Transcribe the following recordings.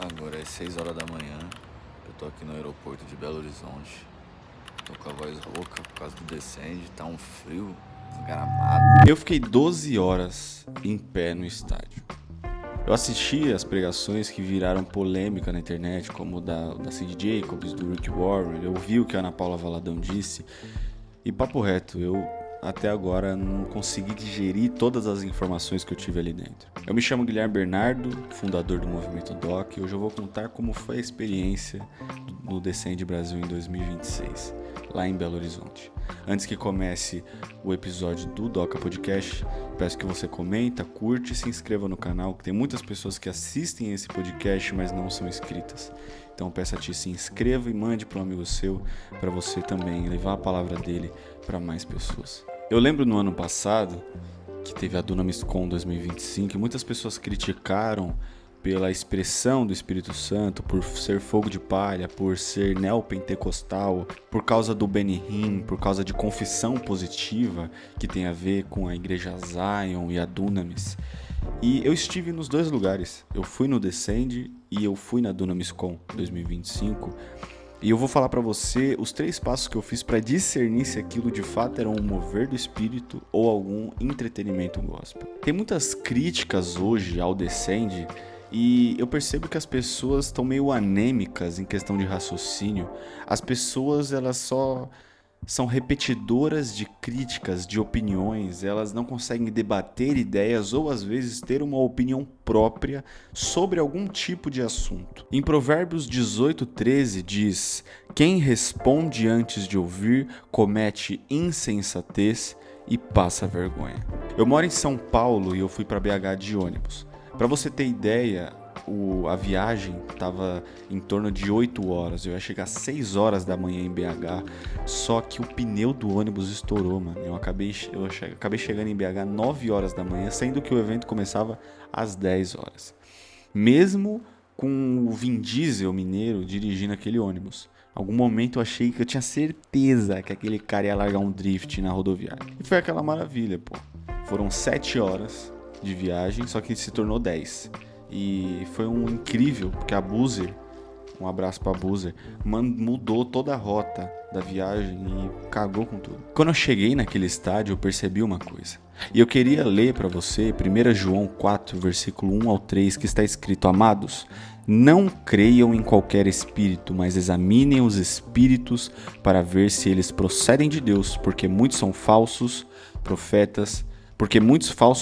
Agora é 6 horas da manhã, eu tô aqui no aeroporto de Belo Horizonte. Tô com a voz rouca por causa do descende, tá um frio desgramado. Eu fiquei 12 horas em pé no estádio. Eu assisti as pregações que viraram polêmica na internet, como o da Cindy Jacobs, do Rick Warren. Eu vi o que a Ana Paula Valadão disse. E papo reto, eu até agora não consegui digerir todas as informações que eu tive ali dentro. Eu me chamo Guilherme Bernardo, fundador do Movimento DOC, e hoje eu vou contar como foi a experiência no Descende Brasil em 2026, lá em Belo Horizonte. Antes que comece o episódio do Doca Podcast, peço que você comenta, curte e se inscreva no canal, que tem muitas pessoas que assistem esse podcast, mas não são inscritas. Então peço a ti, se inscreva e mande para um amigo seu, para você também levar a palavra dele para mais pessoas. Eu lembro no ano passado, que teve a Dunamiscon 2025, e muitas pessoas criticaram pela expressão do Espírito Santo, por ser fogo de palha, por ser neopentecostal, por causa do Benihim, por causa de confissão positiva, que tem a ver com a igreja Zion e a Dunamis. E eu estive nos dois lugares. Eu fui no Descende e eu fui na Dunamiscon 2025. E eu vou falar pra você os 3 passos que eu fiz pra discernir se aquilo de fato era um mover do espírito ou algum entretenimento gospel. Tem muitas críticas hoje ao Descende e eu percebo que as pessoas estão meio anêmicas em questão de raciocínio. As pessoas, elas só são repetidoras de críticas, de opiniões, elas não conseguem debater ideias ou às vezes ter uma opinião própria sobre algum tipo de assunto. Em Provérbios 18:13 diz: "Quem responde antes de ouvir comete insensatez e passa vergonha." Eu moro em São Paulo e eu fui para BH de ônibus. Para você ter ideia, a viagem estava em torno de 8 horas. Eu ia chegar às 6 horas da manhã em BH, só que o pneu do ônibus estourou, mano. Eu acabei chegando em BH 9 horas da manhã, sendo que o evento começava às 10 horas. Mesmo com o Vin Diesel mineiro dirigindo aquele ônibus. Algum momento eu achei que eu tinha certeza que aquele cara ia largar um drift na rodoviária. E foi aquela maravilha, pô. Foram 7 horas de viagem, só que se tornou 10. E foi um incrível, porque a Buser, um abraço pra Buser, mudou toda a rota da viagem e cagou com tudo. Quando eu cheguei naquele estádio, eu percebi uma coisa. E eu queria ler pra você 1 João 4, versículo 1 ao 3, que está escrito: "Amados, não creiam em qualquer espírito, mas examinem os espíritos para ver se eles procedem de Deus, porque muitos falsos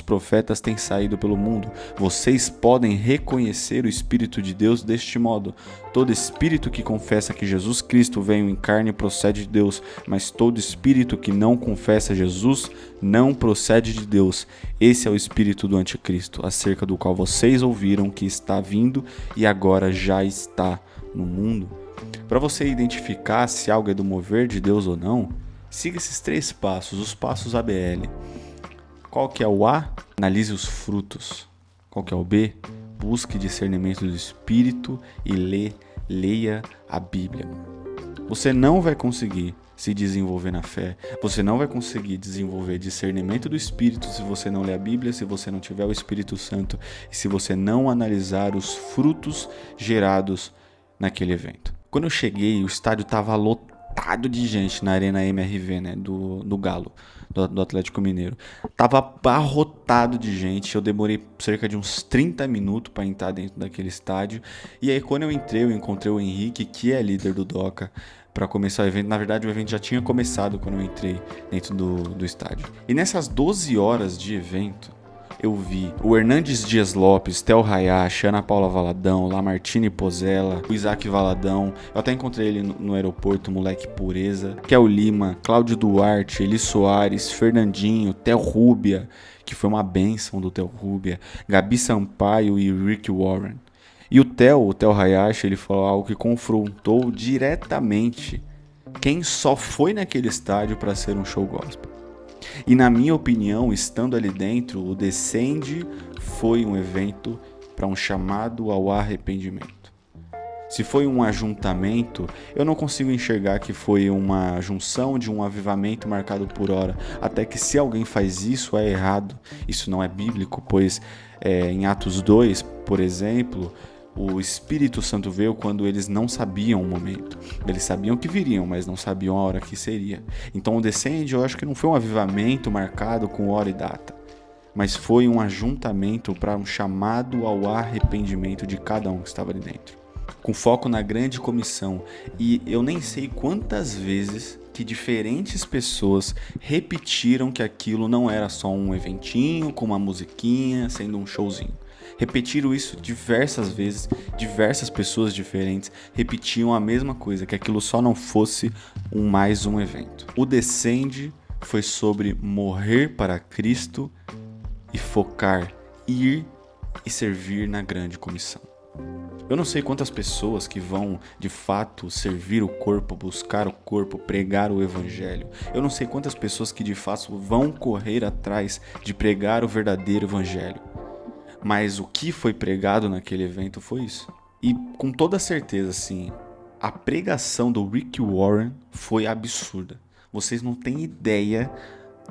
profetas têm saído pelo mundo. Vocês podem reconhecer o Espírito de Deus deste modo. Todo espírito que confessa que Jesus Cristo veio em carne procede de Deus, mas todo espírito que não confessa Jesus não procede de Deus. Esse é o espírito do anticristo, acerca do qual vocês ouviram que está vindo e agora já está no mundo." Para você identificar se algo é do mover de Deus ou não, siga esses 3 passos, os passos ABL. Qual que é o A? Analise os frutos. Qual que é o B? Busque discernimento do Espírito e leia a Bíblia. Você não vai conseguir se desenvolver na fé, você não vai conseguir desenvolver discernimento do Espírito se você não ler a Bíblia, se você não tiver o Espírito Santo e se você não analisar os frutos gerados naquele evento. Quando eu cheguei, o estádio estava lotado de gente na Arena MRV, né, do Galo, do Atlético Mineiro. Tava abarrotado de gente. Eu demorei cerca de uns 30 minutos para entrar dentro daquele estádio. E aí quando eu entrei, eu encontrei o Henrique, que é líder do Doca, para começar o evento. Na verdade, o evento já tinha começado quando eu entrei dentro do estádio. E nessas 12 horas de evento, eu vi o Hernandes Dias Lopes, Theo Hayashi, Ana Paula Valadão, Lamartine Pozella, o Isaac Valadão. Eu até encontrei ele no aeroporto, moleque pureza. Kel Lima, Cláudio Duarte, Eli Soares, Fernandinho, Theo Rubia, que foi uma bênção do Theo Rubia, Gabi Sampaio e Rick Warren. E o Theo Hayashi, ele falou algo que confrontou diretamente quem só foi naquele estádio para ser um show gospel. E na minha opinião, estando ali dentro, o Descende foi um evento para um chamado ao arrependimento. Se foi um ajuntamento, eu não consigo enxergar que foi uma junção de um avivamento marcado por hora. Até que se alguém faz isso, é errado. Isso não é bíblico, pois em Atos 2, por exemplo, o Espírito Santo veio quando eles não sabiam o momento. Eles sabiam que viriam, mas não sabiam a hora que seria. Então o Descende, eu acho que não foi um avivamento marcado com hora e data, mas foi um ajuntamento para um chamado ao arrependimento de cada um que estava ali dentro, com foco na grande comissão. E eu nem sei quantas vezes que diferentes pessoas repetiram que aquilo não era só um eventinho com uma musiquinha, sendo um showzinho. Repetiram isso diversas vezes, diversas pessoas diferentes repetiam a mesma coisa, que aquilo só não fosse mais um evento. O Descende foi sobre morrer para Cristo e focar, ir e servir na grande comissão. Eu não sei quantas pessoas que vão de fato servir o corpo, buscar o corpo, pregar o evangelho. Eu não sei quantas pessoas que de fato vão correr atrás de pregar o verdadeiro evangelho. Mas o que foi pregado naquele evento foi isso. E com toda certeza, sim, a pregação do Rick Warren foi absurda. Vocês não têm ideia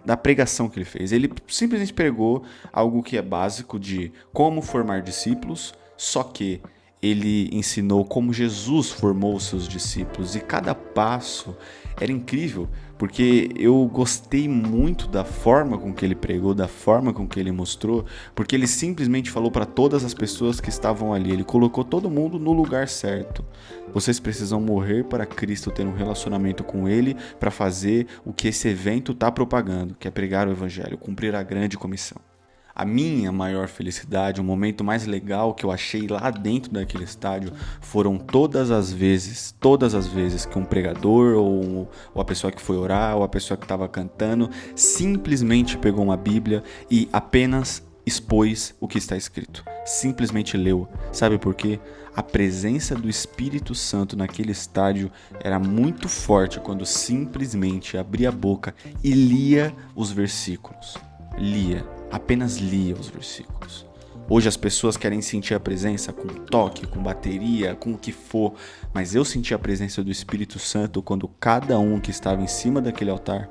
da pregação que ele fez. Ele simplesmente pregou algo que é básico de como formar discípulos, só que ele ensinou como Jesus formou os seus discípulos e cada passo era incrível, porque eu gostei muito da forma com que ele pregou, da forma com que ele mostrou, porque ele simplesmente falou para todas as pessoas que estavam ali, ele colocou todo mundo no lugar certo. Vocês precisam morrer para Cristo, ter um relacionamento com ele para fazer o que esse evento está propagando, que é pregar o evangelho, cumprir a grande comissão. A minha maior felicidade, o momento mais legal que eu achei lá dentro daquele estádio foram todas as vezes que um pregador ou a pessoa que foi orar ou a pessoa que estava cantando simplesmente pegou uma Bíblia e apenas expôs o que está escrito. Simplesmente leu. Sabe por quê? A presença do Espírito Santo naquele estádio era muito forte quando simplesmente abria a boca e lia os versículos. Apenas lia os versículos. Hoje as pessoas querem sentir a presença com toque, com bateria, com o que for, mas eu senti a presença do Espírito Santo quando cada um que estava em cima daquele altar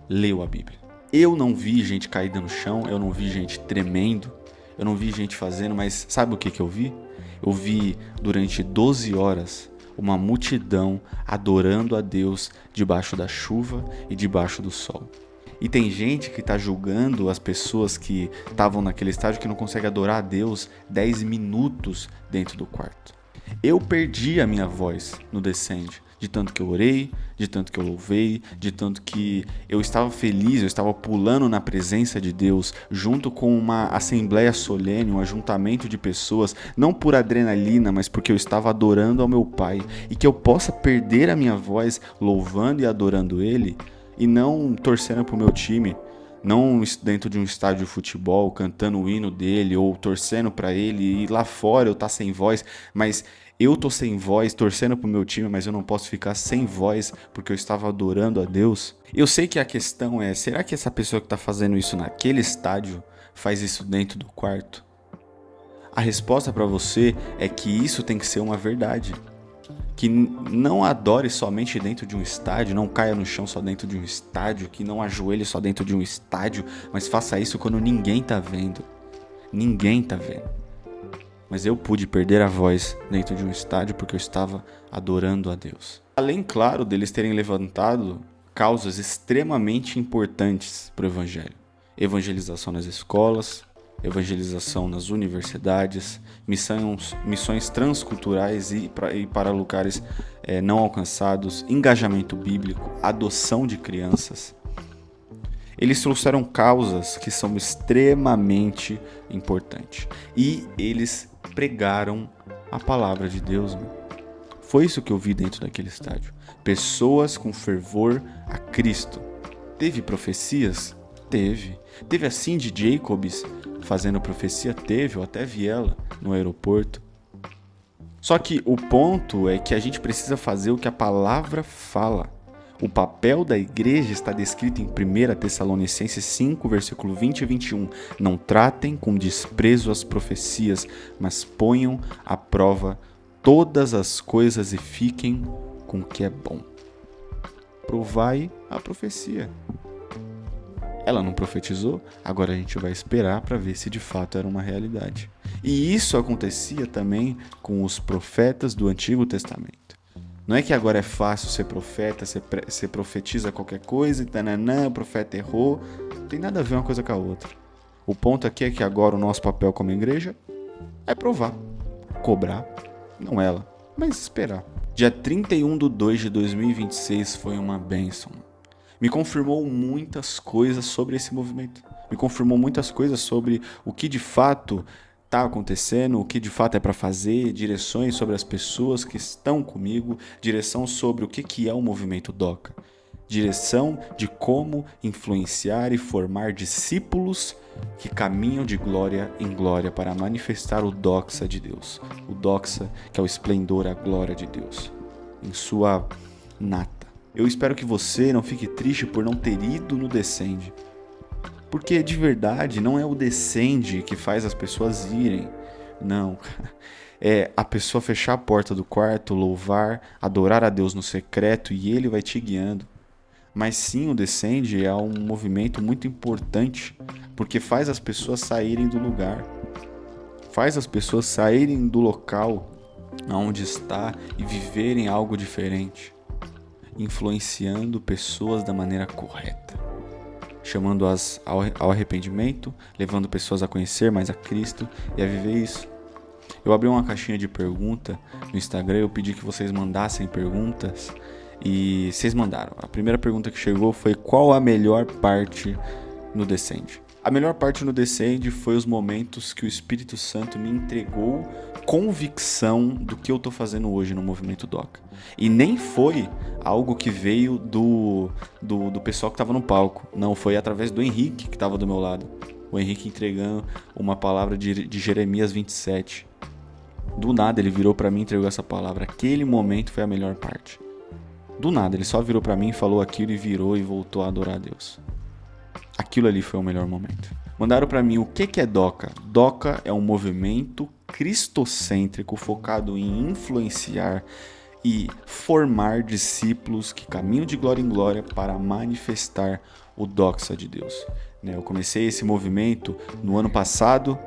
leu a Bíblia. Eu não vi gente caída no chão, eu não vi gente tremendo, eu não vi gente fazendo, mas sabe o que eu vi? Eu vi durante 12 horas uma multidão adorando a Deus debaixo da chuva e debaixo do sol. E tem gente que está julgando as pessoas que estavam naquele estádio que não consegue adorar a Deus 10 minutos dentro do quarto. Eu perdi a minha voz no Descende, de tanto que eu orei, de tanto que eu louvei, de tanto que eu estava feliz, eu estava pulando na presença de Deus, junto com uma assembleia solene, um ajuntamento de pessoas, não por adrenalina, mas porque eu estava adorando ao meu Pai. E que eu possa perder a minha voz louvando e adorando Ele, e não torcendo pro meu time, não dentro de um estádio de futebol, cantando o hino dele, ou torcendo para ele, e lá fora eu tá sem voz, mas eu tô sem voz, torcendo pro meu time, mas eu não posso ficar sem voz, porque eu estava adorando a Deus. Eu sei que a questão é, será que essa pessoa que tá fazendo isso naquele estádio, faz isso dentro do quarto? A resposta para você é que isso tem que ser uma verdade. Que não adore somente dentro de um estádio, não caia no chão só dentro de um estádio, que não ajoelhe só dentro de um estádio, mas faça isso quando ninguém tá vendo. Ninguém tá vendo. Mas eu pude perder a voz dentro de um estádio porque eu estava adorando a Deus. Além, claro, deles terem levantado causas extremamente importantes para o Evangelho. Evangelização nas escolas, evangelização nas universidades, missões transculturais e para lugares não alcançados, engajamento bíblico, adoção de crianças. Eles trouxeram causas que são extremamente importantes e eles pregaram a palavra de Deus. Foi isso que eu vi dentro daquele estádio. Pessoas com fervor a Cristo. Teve profecias? Teve. Teve a Cindy Jacobs fazendo profecia? Teve, eu até vi ela no aeroporto. Só que o ponto é que a gente precisa fazer o que a palavra fala. O papel da igreja está descrito em 1 Tessalonicenses 5, versículo 20 e 21. Não tratem com desprezo as profecias, mas ponham à prova todas as coisas e fiquem com o que é bom. Provai a profecia. Ela não profetizou, agora a gente vai esperar para ver se de fato era uma realidade. E isso acontecia também com os profetas do Antigo Testamento. Não é que agora é fácil ser profeta, você profetiza qualquer coisa, e o profeta errou. Não tem nada a ver uma coisa com a outra. O ponto aqui é que agora o nosso papel como igreja é provar, cobrar, não ela, mas esperar. Dia 31/2/2026 foi uma bênção. Me confirmou muitas coisas sobre esse movimento. Me confirmou muitas coisas sobre o que de fato está acontecendo, o que de fato é para fazer, direções sobre as pessoas que estão comigo, direção sobre o que é o movimento DOCA. Direção de como influenciar e formar discípulos que caminham de glória em glória para manifestar o doxa de Deus. O doxa, que é o esplendor, a glória de Deus, em sua nata. Eu espero que você não fique triste por não ter ido no Descende. Porque de verdade não é o Descende que faz as pessoas irem. Não. É a pessoa fechar a porta do quarto, louvar, adorar a Deus no secreto e Ele vai te guiando. Mas sim, o Descende é um movimento muito importante, porque faz as pessoas saírem do lugar, faz as pessoas saírem do local onde está e viverem algo diferente, influenciando pessoas da maneira correta, chamando-as ao arrependimento, levando pessoas a conhecer mais a Cristo e a viver isso. Eu abri uma caixinha de pergunta no Instagram, eu pedi que vocês mandassem perguntas e vocês mandaram. A primeira pergunta que chegou foi: qual a melhor parte no Descende? A melhor parte no Descende foi os momentos que o Espírito Santo me entregou convicção do que eu estou fazendo hoje no Movimento DOCA. E nem foi algo que veio do pessoal que estava no palco. Não, foi através do Henrique que estava do meu lado. O Henrique entregando uma palavra de Jeremias 27. Do nada ele virou para mim e entregou essa palavra. Aquele momento foi a melhor parte. Do nada, ele só virou para mim, falou aquilo e virou e voltou a adorar a Deus. Aquilo ali foi o melhor momento. Mandaram para mim o que é DOCA. DOCA é um movimento cristocêntrico focado em influenciar e formar discípulos que caminham de glória em glória para manifestar o doxa de Deus. Eu comecei esse movimento no ano passado,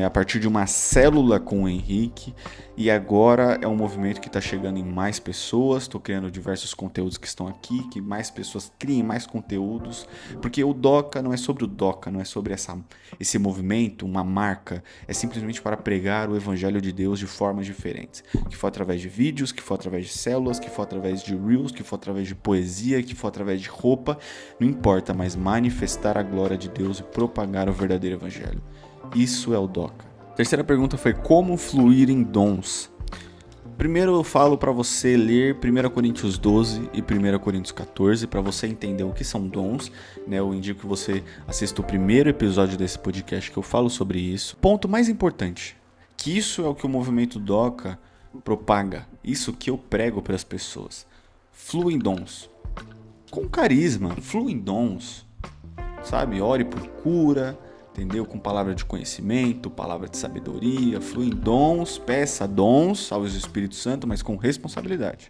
a partir de uma célula com o Henrique, e agora é um movimento que está chegando em mais pessoas. Estou criando diversos conteúdos que estão aqui, que mais pessoas criem mais conteúdos, porque o DOCA não é sobre o DOCA, não é sobre esse movimento, uma marca, é simplesmente para pregar o Evangelho de Deus de formas diferentes, que for através de vídeos, que for através de células, que for através de reels, que for através de poesia, que for através de roupa, não importa, mas manifestar a glória de Deus e propagar o verdadeiro Evangelho. Isso é o DOCA. Terceira pergunta foi: como fluir em dons? Primeiro eu falo para você ler 1 Coríntios 12 e 1 Coríntios 14 para você entender o que são dons. Eu indico que você assista o primeiro episódio desse podcast que eu falo sobre isso. Ponto mais importante, que isso é o que o movimento DOCA propaga, isso que eu prego para as pessoas. Flui em dons. Com carisma, flui em dons. Sabe, ore por cura, entendeu? Com palavra de conhecimento, palavra de sabedoria, flui em dons, peça dons ao Espírito Santo, mas com responsabilidade.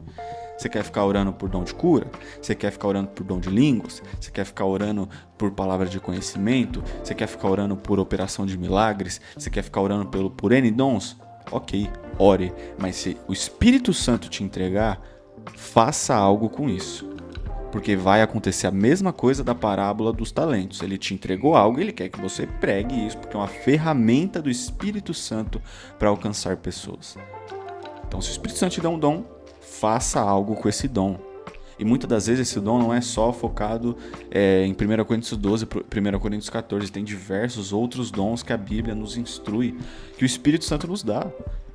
Você quer ficar orando por dom de cura? Você quer ficar orando por dom de línguas? Você quer ficar orando por palavra de conhecimento? Você quer ficar orando por operação de milagres? Você quer ficar orando por N dons? Ok, ore, mas se o Espírito Santo te entregar, faça algo com isso. Porque vai acontecer a mesma coisa da parábola dos talentos. Ele te entregou algo e ele quer que você pregue isso, porque é uma ferramenta do Espírito Santo para alcançar pessoas. Então, se o Espírito Santo te dá um dom, faça algo com esse dom. E muitas das vezes esse dom não é só focado em 1 Coríntios 12, 1 Coríntios 14. Tem diversos outros dons que a Bíblia nos instrui, que o Espírito Santo nos dá.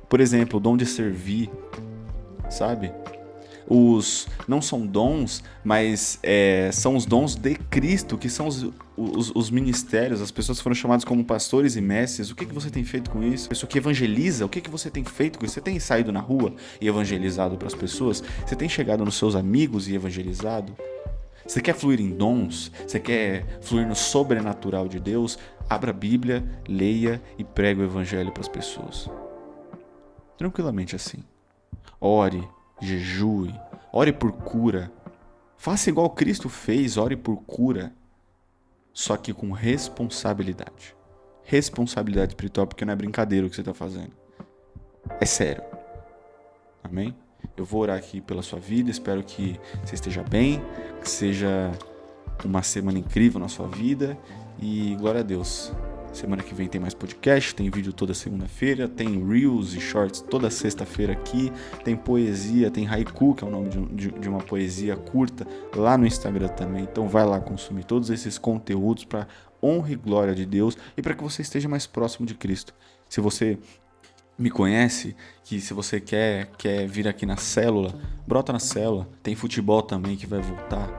Por exemplo, o dom de servir, sabe? Não são dons, mas são os dons de Cristo, que são os ministérios, as pessoas que foram chamadas como pastores e mestres. O que você tem feito com isso? A pessoa que evangeliza, o que você tem feito com isso? Você tem saído na rua e evangelizado para as pessoas? Você tem chegado nos seus amigos e evangelizado? Você quer fluir em dons? Você quer fluir no sobrenatural de Deus? Abra a Bíblia, leia e pregue o evangelho para as pessoas. Tranquilamente assim. Ore. Jejue, ore por cura. Faça igual Cristo fez, ore por cura. só que com responsabilidade. Responsabilidade espiritual, porque não é brincadeira o que você está fazendo. É sério. Amém? Eu vou orar aqui pela sua vida, espero que você esteja bem, que seja uma semana incrível na sua vida e glória a Deus. Semana que vem tem mais podcast, tem vídeo toda segunda-feira, tem Reels e Shorts toda sexta-feira aqui, tem poesia, tem haiku, que é o nome de uma poesia curta, lá no Instagram também. Então vai lá consumir todos esses conteúdos para honra e glória de Deus e para que você esteja mais próximo de Cristo. Se você me conhece, que se você quer vir aqui na célula, brota na célula. Tem futebol também que vai voltar.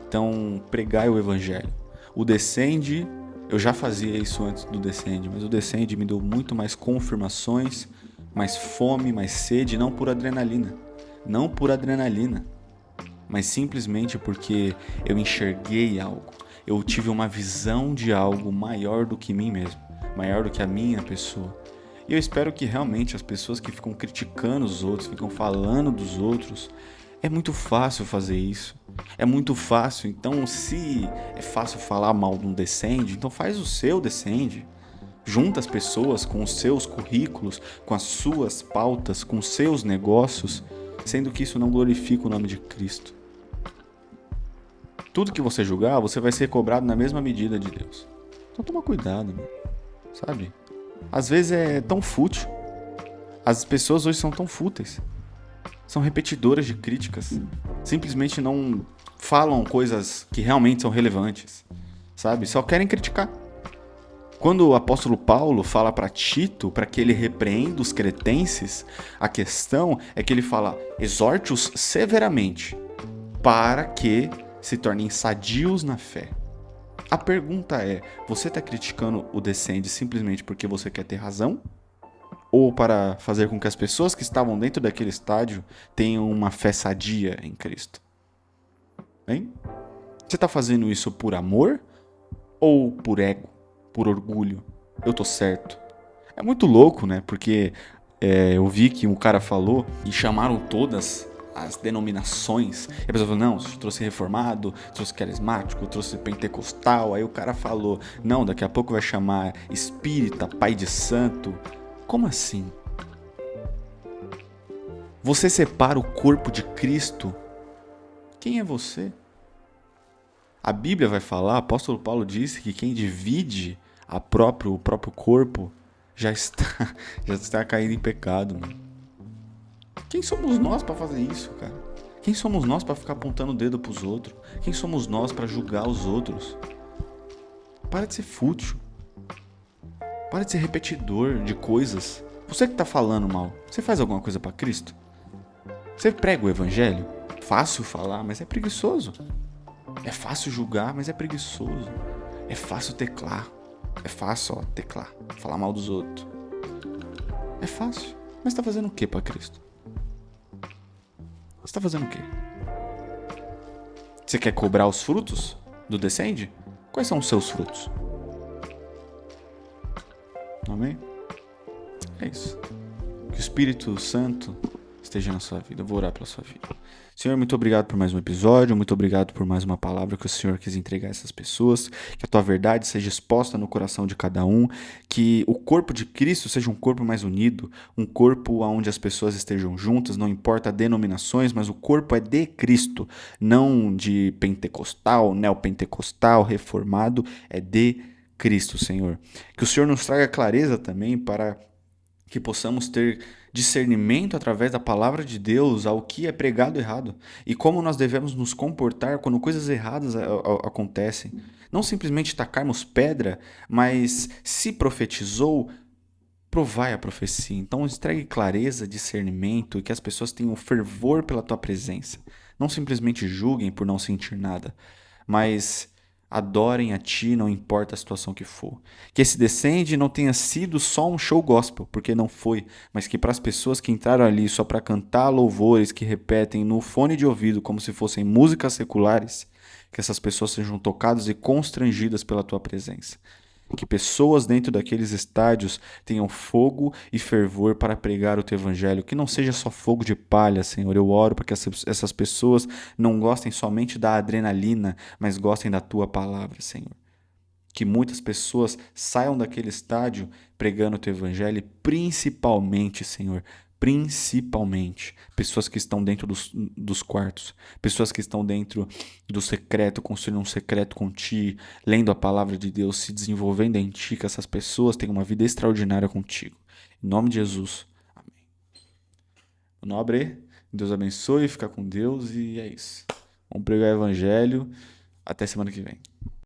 Então, pregai o evangelho. O Descende, eu já fazia isso antes do Descende, mas o Descende me deu muito mais confirmações, mais fome, mais sede, não por adrenalina. Não por adrenalina, mas simplesmente porque eu enxerguei algo. Eu tive uma visão de algo maior do que mim mesmo, maior do que a minha pessoa. E eu espero que realmente as pessoas que ficam criticando os outros, ficam falando dos outros, é muito fácil fazer isso. É muito fácil. Então, se é fácil falar mal de um Descende, então faz o seu Descende. Junta as pessoas com os seus currículos, com as suas pautas, com os seus negócios, sendo que isso não glorifica o nome de Cristo. Tudo que você julgar, você vai ser cobrado na mesma medida de Deus. Então toma cuidado, mano. Sabe? Às vezes é tão fútil. As pessoas hoje são tão fúteis. São repetidoras de críticas. Simplesmente não falam coisas que realmente são relevantes. Sabe? Só querem criticar. Quando o apóstolo Paulo fala para Tito, para que ele repreenda os cretenses, a questão é que ele fala: exorte-os severamente, para que se tornem sadios na fé. A pergunta é, você está criticando o Descende simplesmente porque você quer ter razão? Ou para fazer com que as pessoas que estavam dentro daquele estádio tenham uma fé sadia em Cristo? Hein? Você está fazendo isso por amor ou por ego, por orgulho? Eu tô certo. É muito louco, né? Porque eu vi que um cara falou e chamaram todas as denominações. E a pessoa falou: não, trouxe reformado, trouxe carismático, trouxe pentecostal. Aí o cara falou: não, daqui a pouco vai chamar espírita, pai de santo. Como assim? Você separa o corpo de Cristo? Quem é você? A Bíblia vai falar, o apóstolo Paulo disse que quem divide o próprio corpo já está caindo em pecado, mano. Quem somos nós para fazer isso, cara? Quem somos nós para ficar apontando o dedo pros outros? Quem somos nós para julgar os outros? Para de ser fútil. Para de ser repetidor de coisas. Você que tá falando mal, você faz alguma coisa para Cristo? Você prega o evangelho? Fácil falar, mas é preguiçoso. É fácil julgar, mas é preguiçoso. É fácil teclar. É fácil, teclar. Falar mal dos outros. É fácil. Mas tá fazendo o que para Cristo? Você tá fazendo o quê? Você quer cobrar os frutos do Descende? Quais são os seus frutos? Amém? É isso. Que o Espírito Santo esteja na sua vida. Eu vou orar pela sua vida. Senhor, muito obrigado por mais um episódio, muito obrigado por mais uma palavra que o Senhor quis entregar a essas pessoas, que a tua verdade seja exposta no coração de cada um, que o corpo de Cristo seja um corpo mais unido, um corpo onde as pessoas estejam juntas, não importa denominações, mas o corpo é de Cristo, não de pentecostal, neopentecostal, reformado, é de Cristo, Senhor. Que o Senhor nos traga clareza também para que possamos ter discernimento através da palavra de Deus ao que é pregado errado e como nós devemos nos comportar quando coisas erradas acontecem. Não simplesmente tacarmos pedra, mas se profetizou, provai a profecia. Então entregue clareza, discernimento e que as pessoas tenham fervor pela tua presença. Não simplesmente julguem por não sentir nada, mas adorem a ti, não importa a situação que for. Que esse Descende não tenha sido só um show gospel, porque não foi, mas que para as pessoas que entraram ali só para cantar louvores que repetem no fone de ouvido como se fossem músicas seculares, que essas pessoas sejam tocadas e constrangidas pela tua presença. Que pessoas dentro daqueles estádios tenham fogo e fervor para pregar o teu evangelho, que não seja só fogo de palha, Senhor. Eu oro para que essas pessoas não gostem somente da adrenalina, mas gostem da tua palavra, Senhor. Que muitas pessoas saiam daquele estádio pregando o teu evangelho, e principalmente, Senhor, principalmente, pessoas que estão dentro dos quartos, pessoas que estão dentro do secreto, construindo um secreto com Ti, lendo a palavra de Deus, se desenvolvendo em Ti, que essas pessoas tenham uma vida extraordinária contigo. Em nome de Jesus, amém. Nobre, Deus abençoe, fica com Deus e é isso. Vamos pregar o evangelho. Até semana que vem.